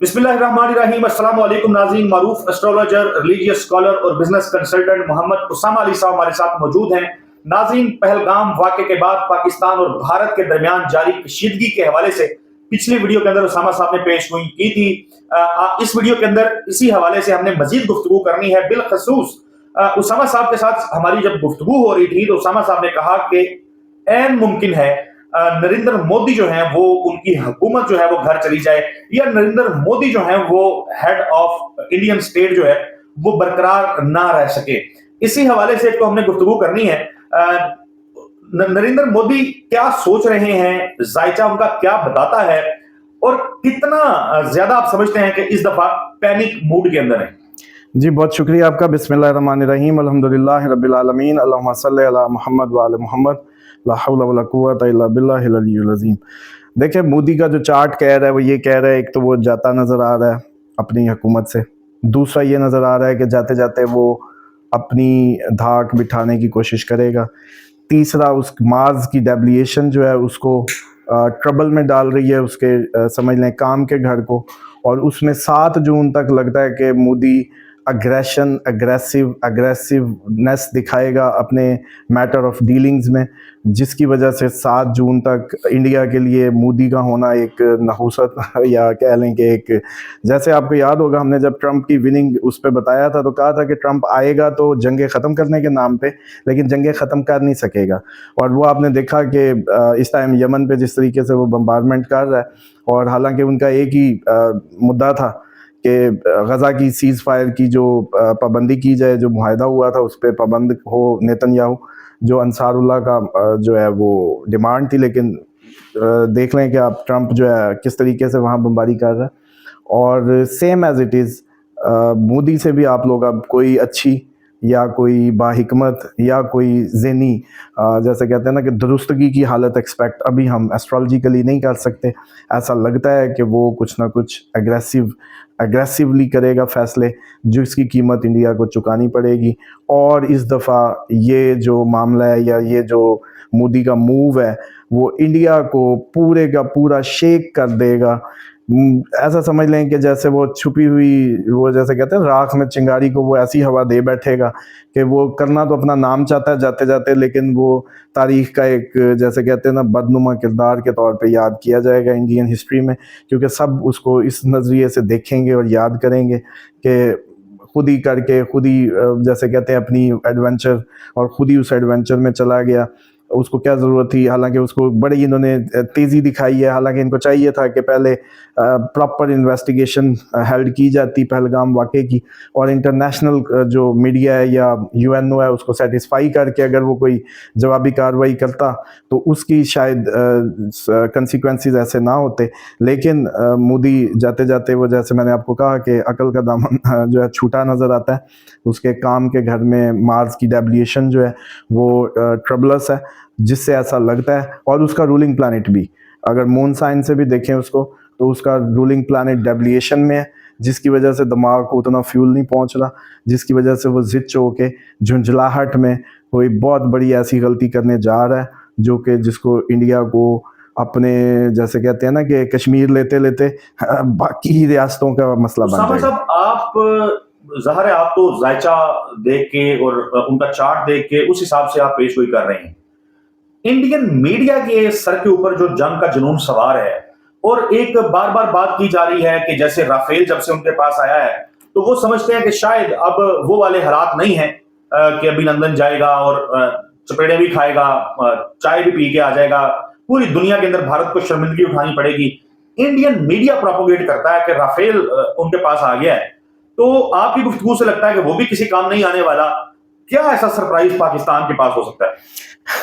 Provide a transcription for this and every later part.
बिस्मिल्लाहिर्रहमानिर्रहीम। अस्सलाम वालेकुम नाज़रीन। मारूफ एस्ट्रोलॉजर, रिलीजियस स्कॉलर और बिजनेस कंसल्टेंट मोहम्मद उसामा अली साहब हमारे साथ मौजूद हैं। नाज़रीन, पहलगाम वाक़े के बाद पाकिस्तान और भारत के दरमियान जारी कशीदगी के हवाले से पिछली वीडियो के अंदर उसामा साहब ने पेशगोई की थी। इस वीडियो के अंदर इसी हवाले से हमने मजीद गुफ्तगू करनी है। बिलखसूस उसामा साहब के साथ हमारी जब गुफ्तगू हो रही थी तो उसामा साहब ने कहा कि ऐन मुमकिन है नरेंद्र मोदी जो है वो उनकी हुकूमत जो है वो घर चली जाए, या नरेंद्र मोदी जो है वो हेड ऑफ इंडियन स्टेट जो है वो बरकरार ना रह सके। इसी हवाले से तो हमने गुफ्तगू करनी है। नरेंद्र मोदी क्या सोच रहे हैं, जायचा उनका क्या बताता है, और कितना ज्यादा आप समझते हैं कि इस दफा पैनिक मूड के अंदर है। जी, बहुत शुक्रिया आपका। बिस्मिल्लाहिर्रहमानिर्रहीम, अल्हम्दुलिल्लाहि रब्बिल आलमीन, अल्लाहुम्मा सल्लि अला मुहम्मद व आले मुहम्मद, ला हौला वला कुव्वता इल्ला बिल्लाहिल अलिय्युल अज़ीम। देखिए, मोदी का जो चार्ट कह रहा है वो ये कह रहा है, एक तो वो जाता नज़र आ रहा है अपनी हुकूमत से, दूसरा ये नज़र आ रहा है कि जाते जाते वो अपनी धाक बिठाने की कोशिश करेगा, तीसरा उस मार्स की डेविएशन जो है उसको ट्रबल में डाल रही है, उसके समझ लें काम के घर को। और उसमें 7 जून तक लगता है कि मोदी अग्रेसिवनेस दिखाएगा अपने मैटर ऑफ डीलिंग्स में, जिसकी वजह से 7 जून तक इंडिया के लिए मोदी का होना एक नहुसत या कह लें कि एक, जैसे आपको याद होगा हमने जब ट्रंप की विनिंग उस पर बताया था तो कहा था कि ट्रंप आएगा तो जंगें ख़त्म करने के नाम पे, लेकिन जंगें ख़त्म कर नहीं सकेगा। और वो आपने देखा कि इस टाइम यमन पे जिस तरीके से वो बम्बारमेंट कर रहा है, और हालांकि उनका एक ही मुद्दा था कि गज़ा की सीज़ फायर की जो पाबंदी की जाए, जो मुआहदा हुआ था उस पर पाबंद हो नेतन्याहू, जो अंसारुल्लाह का जो है वो डिमांड थी। लेकिन देख लें कि आप ट्रंप जो है किस तरीके से वहाँ बमबारी कर रहा है। और same as it is Modi से भी आप लोग अब कोई अच्छी या कोई बाहिकमत या कोई ज़हनी जैसे कहते हैं ना कि दुरुस्तगी की हालत एक्सपेक्ट अभी हम एस्ट्रोलॉजिकली नहीं कर सकते। ऐसा लगता है कि वो कुछ ना कुछ एग्रेसिवली करेगा फैसले, जिसकी कीमत इंडिया को चुकानी पड़ेगी। और इस दफ़ा ये जो मामला है या ये जो मोदी का मूव है वो इंडिया को पूरे का पूरा शेक कर देगा। ऐसा समझ लें कि जैसे वो छुपी हुई, वो जैसे कहते हैं राख में चिंगारी को वो ऐसी हवा दे बैठेगा कि वो करना तो अपना नाम चाहता है जाते जाते, लेकिन वो तारीख़ का एक जैसे कहते हैं ना बदनुमा किरदार के तौर पे याद किया जाएगा इंडियन हिस्ट्री में, क्योंकि सब उसको इस नज़रिए से देखेंगे और याद करेंगे कि खुद ही करके खुद ही जैसे कहते हैं अपनी एडवेंचर, और ख़ुद ही उस एडवेंचर में चला गया। उसको क्या ज़रूरत थी, हालांकि उसको बड़ी इन्होंने तेज़ी दिखाई है। हालांकि इनको चाहिए था कि पहले प्रॉपर इन्वेस्टिगेशन हेल्ड की जाती पहलगाम वाक़े की, और इंटरनेशनल जो मीडिया है या यूएनओ है उसको सेटिस्फाई करके अगर वो कोई जवाबी कार्रवाई करता तो उसकी शायद कंसिक्वेंसेस ऐसे ना होते। लेकिन मोदी जाते जाते वो, जैसे मैंने आपको कहा कि अकल का दामन जो है छूटा नज़र आता है। उसके काम के घर में मार्स की डेविएशन जो है वो ट्रबलस है, जिससे ऐसा लगता है। और उसका रूलिंग प्लैनेट भी, अगर मून साइन से भी देखें उसको, तो उसका रूलिंग प्लैनेट डेविएशन में है, जिसकी वजह से दिमाग को उतना फ्यूल नहीं पहुंच रहा, जिसकी वजह से वो जिद होके झुंझलाहट में कोई बहुत बड़ी ऐसी गलती करने जा रहा है जो कि जिसको इंडिया को अपने जैसे कहते हैं ना कि कश्मीर लेते लेते बाकी रियासतों का मसला बन जाएगा। साहब, आप ज़ाहिर है आप तो जायचा देख के और उनका चार्ट देख के उस हिसाब से आप पेशगोई कर रहे हैं। इंडियन मीडिया के सर के ऊपर जो जंग का जुनून सवार है, और एक बार बार बात की जा रही है कि जैसे राफेल जब से उनके पास आया है तो वो समझते हैं कि शायद अब वो वाले हालात नहीं है कि अभी लंदन जाएगा और चपेड़े भी खाएगा, चाय भी पी के आ जाएगा, पूरी दुनिया के अंदर भारत को शर्मिंदगी उठानी पड़ेगी। इंडियन मीडिया प्रोपोगेट करता है कि राफेल उनके पास आ गया है, तो आपकी गुफ्तगू से लगता है कि वो भी किसी काम नहीं आने वाला। क्या ऐसा सरप्राइज पाकिस्तान के पास हो सकता है?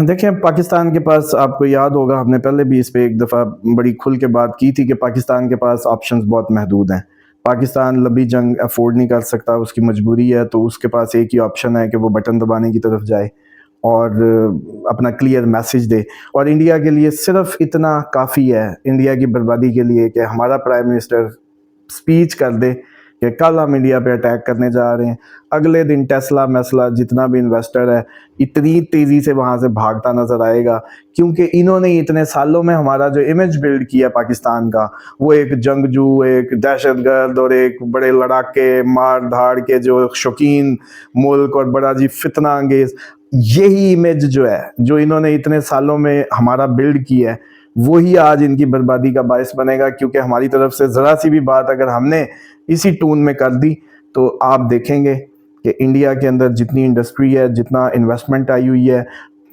देखिए, पाकिस्तान के पास आपको याद होगा हमने पहले भी इस पे एक दफ़ा बड़ी खुल के बात की थी कि पाकिस्तान के पास ऑप्शंस बहुत महदूद हैं। पाकिस्तान लंबी जंग अफोर्ड नहीं कर सकता, उसकी मजबूरी है, तो उसके पास एक ही ऑप्शन है कि वो बटन दबाने की तरफ जाए और अपना क्लियर मैसेज दे। और इंडिया के लिए सिर्फ इतना काफ़ी है, इंडिया की बर्बादी के लिए, कि हमारा प्राइम मिनिस्टर स्पीच कर दे کہ کل ہم انڈیا پہ اٹیک کرنے جا رہے ہیں، اگلے دن ٹیسلا میسلا جتنا بھی انویسٹر ہے اتنی تیزی سے وہاں سے بھاگتا نظر آئے گا، کیونکہ انہوں نے اتنے سالوں میں ہمارا جو امیج بلڈ کیا پاکستان کا، وہ ایک جنگجو، ایک دہشت گرد اور ایک بڑے لڑاکے مار دھاڑ کے جو شوقین ملک اور بڑا جی فتنہ انگیز، یہی امیج جو ہے جو انہوں نے اتنے سالوں میں ہمارا بلڈ کیا ہے، وہی آج ان کی بربادی کا باعث بنے گا، کیونکہ ہماری طرف سے ذرا سی بھی بات اگر ہم نے اسی ٹون میں کر دی تو آپ دیکھیں گے کہ انڈیا کے اندر جتنی انڈسٹری ہے، جتنا انویسٹمنٹ آئی ہوئی ہے،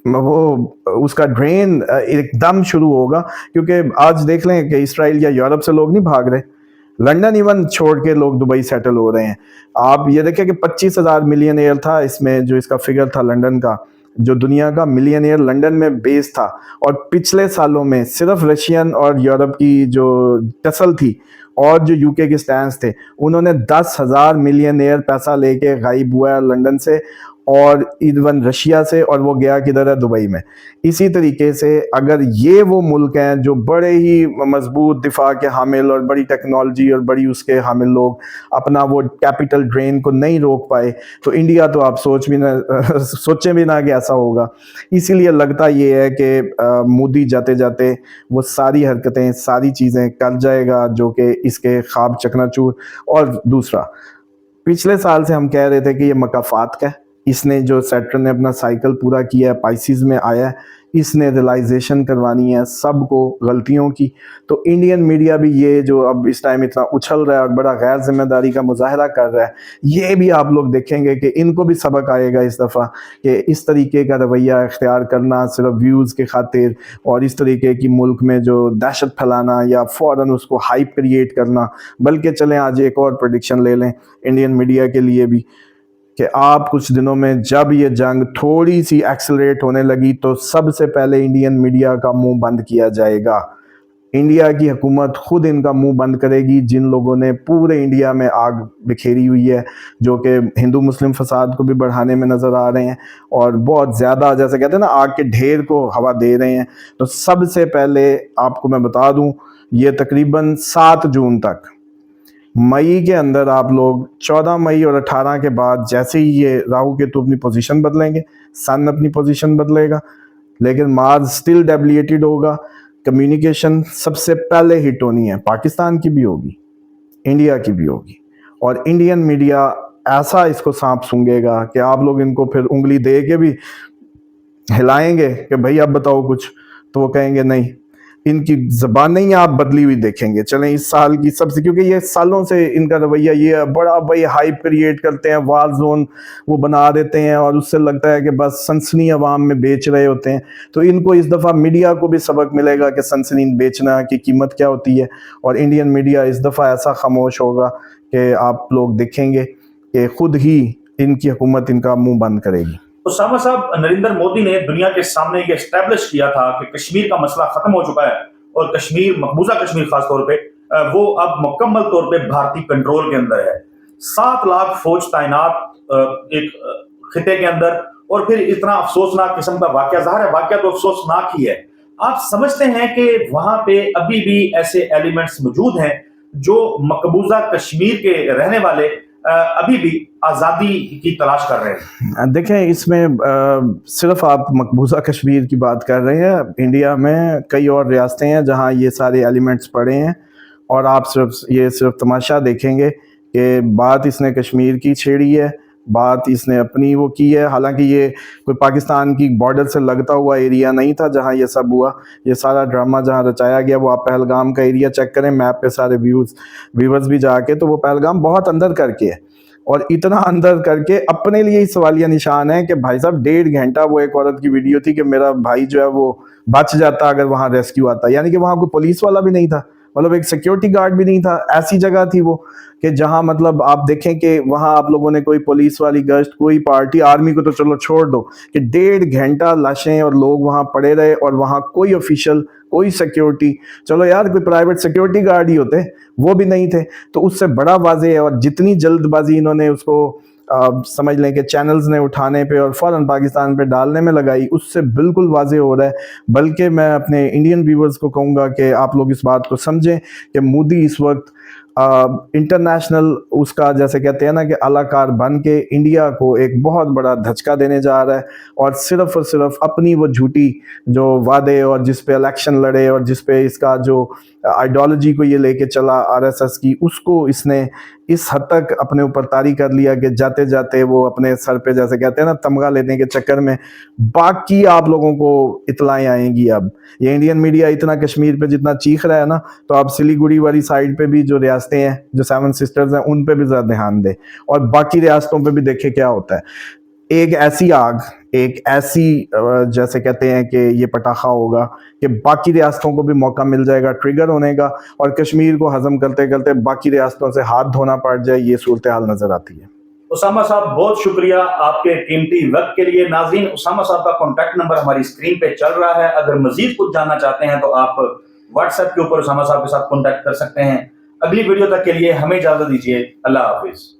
وہ اس کا ڈرین ایک دم شروع ہوگا. کیونکہ آج دیکھ لیں کہ اسرائیل یا یورپ سے لوگ نہیں بھاگ رہے، لنڈن ایون چھوڑ کے لوگ دبئی سیٹل ہو رہے ہیں. آپ یہ دیکھیں کہ 25,000 ملین ایئر تھا اس میں، جو اس کا فگر تھا لنڈن کا، جو دنیا کا ملین ایئر لنڈن میں بیس تھا، اور پچھلے سالوں میں صرف رشین اور یورپ کی جو ٹسل تھی اور جو یو کے سٹینس تھے، انہوں نے 10,000 ملین ایئر پیسہ لے کے غائب ہوا ہے لنڈن سے اور ایون رشیا سے، اور وہ گیا کدھر ہے؟ دبئی میں. اسی طریقے سے اگر یہ وہ ملک ہیں جو بڑے ہی مضبوط دفاع کے حامل اور بڑی ٹیکنالوجی اور بڑی اس کے حامل لوگ اپنا وہ کیپٹل ڈرین کو نہیں روک پائے، تو انڈیا تو آپ سوچیں بھی نہ کہ ایسا ہوگا. اسی لیے لگتا یہ ہے کہ مودی جاتے جاتے وہ ساری حرکتیں، ساری چیزیں کر جائے گا جو کہ اس کے خواب چکنا چور. اور دوسرا، پچھلے سال سے ہم کہہ رہے تھے کہ یہ مکافات کا ہے، اس نے جو سیٹرن نے اپنا سائیکل پورا کیا ہے، پائسیز میں آیا ہے، اس نے ریلائزیشن کروانی ہے سب کو غلطیوں کی. تو انڈین میڈیا بھی یہ جو اب اس ٹائم اتنا اچھل رہا ہے اور بڑا غیر ذمہ داری کا مظاہرہ کر رہا ہے، یہ بھی آپ لوگ دیکھیں گے کہ ان کو بھی سبق آئے گا اس دفعہ کہ اس طریقے کا رویہ اختیار کرنا صرف ویوز کے خاطر، اور اس طریقے کی ملک میں جو دہشت پھیلانا یا فوراً اس کو ہائپ کریٹ کرنا. بلکہ چلیں آج ایک اور پریڈکشن لے لیں انڈین میڈیا کے لیے بھی، کہ آپ کچھ دنوں میں جب یہ جنگ تھوڑی سی ایکسلریٹ ہونے لگی تو سب سے پہلے انڈین میڈیا کا منہ بند کیا جائے گا. انڈیا کی حکومت خود ان کا منہ بند کرے گی، جن لوگوں نے پورے انڈیا میں آگ بکھیری ہوئی ہے، جو کہ ہندو مسلم فساد کو بھی بڑھانے میں نظر آ رہے ہیں اور بہت زیادہ، جیسے کہتے ہیں نا، آگ کے ڈھیر کو ہوا دے رہے ہیں. تو سب سے پہلے آپ کو میں بتا دوں، یہ تقریباً 7 جون تک، مئی کے اندر آپ لوگ 14 مئی اور 18 کے بعد جیسے ہی یہ راہو کیتو اپنی پوزیشن بدلیں گے، سن اپنی پوزیشن بدلے گا، لیکن مارس سٹل ڈیبلیٹڈ ہوگا. کمیونیکیشن سب سے پہلے ہٹ ہونی ہے، پاکستان کی بھی ہوگی، انڈیا کی بھی ہوگی، اور انڈین میڈیا ایسا اس کو سانپ سونگے گا کہ آپ لوگ ان کو پھر انگلی دے کے بھی ہلائیں گے کہ بھائی اب بتاؤ کچھ، تو وہ کہیں گے نہیں. ان کی زبانیں ہی آپ بدلی ہوئی دیکھیں گے. چلیں اس سال کی سب سے، کیونکہ یہ سالوں سے ان کا رویہ یہ ہے، بڑا بھائی ہائپ کریٹ کرتے ہیں، وار زون وہ بنا دیتے ہیں، اور اس سے لگتا ہے کہ بس سنسنی عوام میں بیچ رہے ہوتے ہیں. تو ان کو اس دفعہ میڈیا کو بھی سبق ملے گا کہ سنسنی بیچنا کی قیمت کیا ہوتی ہے، اور انڈین میڈیا اس دفعہ ایسا خاموش ہوگا کہ آپ لوگ دیکھیں گے کہ خود ہی ان کی حکومت ان کا منہ بند کرے گی. اسامہ صاحب، نریندر مودی نے دنیا کے سامنے یہ اسٹیبلش کیا تھا کہ کشمیر کا مسئلہ ختم ہو چکا ہے، اور کشمیر، مقبوضہ کشمیر خاص طور پہ، وہ اب مکمل طور پہ بھارتی کنٹرول کے اندر ہے. 7 لاکھ فوج تعینات ایک خطے کے اندر، اور پھر اتنا افسوسناک قسم کا واقعہ، ظاہر ہے واقعہ تو افسوسناک ہی ہے. آپ سمجھتے ہیں کہ وہاں پہ ابھی بھی ایسے ایلیمنٹس موجود ہیں جو مقبوضہ کشمیر کے رہنے والے ابھی بھی آزادی کی تلاش کر رہے ہیں؟ دیکھیں، اس میں صرف آپ مقبوضہ کشمیر کی بات کر رہے ہیں، انڈیا میں کئی اور ریاستیں ہیں جہاں یہ سارے ایلیمنٹس پڑے ہیں، اور آپ صرف تماشا دیکھیں گے کہ بات اس نے کشمیر کی چھیڑی ہے، بات اس نے اپنی وہ کی ہے. حالانکہ یہ کوئی پاکستان کی بارڈر سے لگتا ہوا ایریا نہیں تھا جہاں یہ سب ہوا. یہ سارا ڈرامہ جہاں رچایا گیا، وہ آپ پہلگام کا ایریا چیک کریں میپ پہ، سارے ویورز بھی جا کے، تو وہ پہلگام بہت اندر کر کے ہے، اور اتنا اندر کر کے اپنے لیے ہی سوالیہ نشان ہے کہ بھائی صاحب 1.5 گھنٹہ وہ ایک عورت کی ویڈیو تھی کہ میرا بھائی جو ہے وہ بچ جاتا اگر وہاں ریسکیو آتا، یعنی کہ وہاں کوئی پولیس والا بھی نہیں تھا، مطلب ایک سیکیورٹی گارڈ بھی نہیں تھا. ایسی جگہ تھی وہ کہ جہاں مطلب آپ دیکھیں کہ وہاں آپ لوگوں نے کوئی پولیس والی گشت، کوئی پارٹی، آرمی کو تو چلو چھوڑ دو، کہ 1.5 گھنٹہ لاشیں اور لوگ وہاں پڑے رہے، اور وہاں کوئی آفیشل، کوئی سیکیورٹی، چلو یار کوئی پرائیویٹ سیکیورٹی گارڈ ہی ہوتے، وہ بھی نہیں تھے. تو اس سے بڑا واضح ہے، اور جتنی جلد بازی انہوں نے اس کو سمجھ لیں کہ چینلز نے اٹھانے پہ اور فوراً پاکستان پہ ڈالنے میں لگائی، اس سے بالکل واضح ہو رہا ہے. بلکہ میں اپنے انڈین ویورز کو کہوں گا کہ آپ لوگ اس بات کو سمجھیں کہ مودی اس وقت इंटरनेशनल उसका जैसे कहते हैं ना कि अलाकार बन के इंडिया को एक बहुत बड़ा धचका देने जा रहा है, और सिर्फ अपनी वो झूठी जो वादे और जिस पे इलेक्शन लड़े और जिस पे इसका जो आइडियोलॉजी को ये लेके चला आरएसएस की, उसको इसने इस हद तक अपने ऊपर तारी कर लिया कि जाते जाते वो अपने सर पे जैसे कहते हैं ना तमगा लेने के चक्कर में बाकी आप लोगों को इतलाएं आएंगी। अब ये इंडियन मीडिया इतना कश्मीर पे जितना चीख रहा है ना, तो आप सिलीगुड़ी वाली साइड पे भी जो रियासतें हैं, जो 7 सिस्टर्स हैं, उन पे भी ज़रा ध्यान दे, और बाकी रियासतों पे भी देखे क्या होता है। एक ऐसी आग, एक ऐसी जैसे कहते हैं कि ये पटाखा होगा कि बाकी रियासतों को भी मौका मिल जाएगा ट्रिगर होने का, और कश्मीर को हजम करते करते बाकी रियासतों से हाथ धोना पड़ जाए, ये सूरत हाल नजर आती है। उसामा साहब, बहुत शुक्रिया आपके कीमती वक्त के लिए। नाज़रीन, उसामा साहब का कॉन्टैक्ट नंबर हमारी स्क्रीन पे चल रहा है। अगर मजीद कुछ जानना चाहते हैं तो आप व्हाट्सएप के ऊपर उसामा साहब के साथ कॉन्टैक्ट कर सकते हैं। अगली वीडियो तक के लिए हमें इजाजत दीजिए। अल्लाह हाफिज।